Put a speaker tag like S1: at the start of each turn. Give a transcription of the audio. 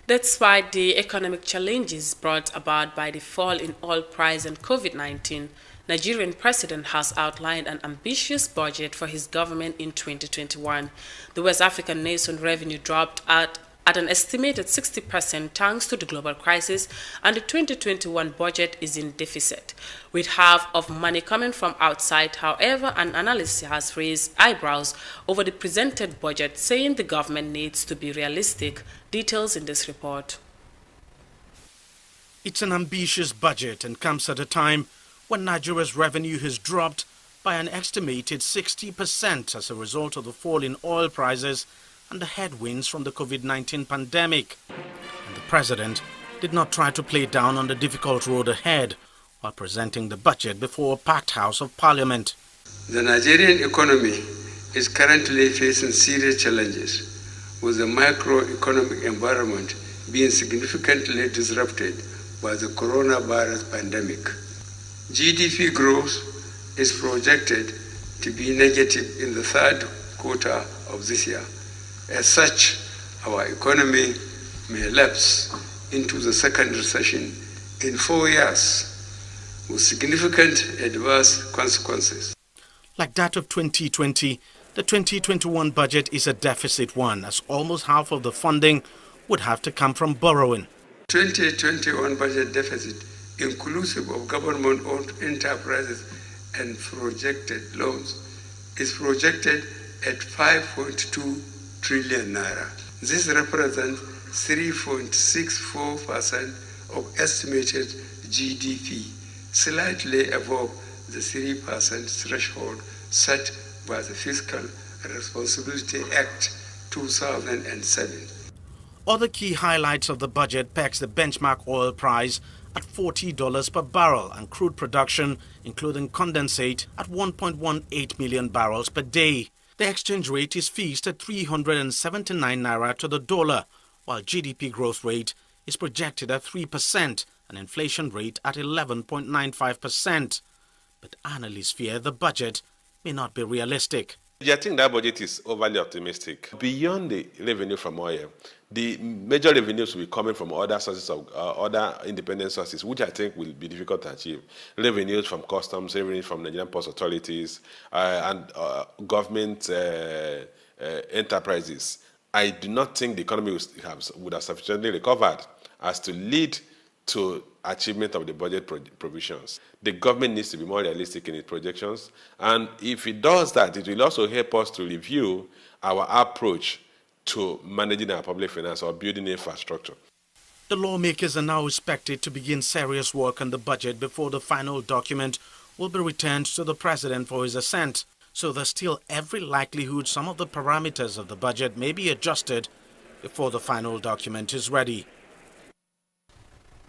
S1: Despite the economic challenges brought about by the fall in oil price and COVID-19, Nigerian president has outlined an ambitious budget for his government in 2021. The West African nation revenue dropped at an estimated 60% thanks to the global crisis, and the 2021 budget is in deficit, with half of money coming from outside. However, an analyst has raised eyebrows over the presented budget, saying the government needs to be realistic. Details in this report.
S2: It's an ambitious budget and comes at a time when Nigeria's revenue has dropped by an estimated 60% as a result of the fall in oil prices and the headwinds from the COVID-19 pandemic. And the president did not try to play down on the difficult road ahead while presenting the budget before a packed House of Parliament.
S3: The Nigerian economy is currently facing serious challenges, with the macroeconomic environment being significantly disrupted by the coronavirus pandemic. GDP growth is projected to be negative in the third quarter of this year. As such, our economy may lapse into the second recession in 4 years, with significant adverse consequences.
S2: Like that of 2020, the 2021 budget is a deficit one, as almost half of the funding would have to come from borrowing.
S3: 2021 budget deficit, inclusive of government-owned enterprises and projected loans, is projected at 5.2 trillion naira. This represents 3.64% of estimated GDP, slightly above the 3% threshold set by the Fiscal Responsibility Act 2007.
S2: Other key highlights of the budget pegs the benchmark oil price at $40 per barrel and crude production, including condensate, at 1.18 million barrels per day. The exchange rate is fixed at 379 naira to the dollar, while GDP growth rate is projected at 3% and inflation rate at 11.95%. But analysts fear the budget may not be realistic.
S4: I think that budget is overly optimistic. Beyond the revenue from oil, the major revenues will be coming from other sources of other independent sources, which I think will be difficult to achieve. Revenues from customs, revenues from Nigerian Post Authorities, and government enterprises. I do not think the economy would have sufficiently recovered as to lead to achievement of the budget provisions. The government needs to be more realistic in its projections, and if it does that, it will also help us to review our approach to managing our public finance or building infrastructure.
S2: The lawmakers are now expected to begin serious work on the budget before the final document will be returned to the president for his assent. So there's still every likelihood some of the parameters of the budget may be adjusted before the final document is ready.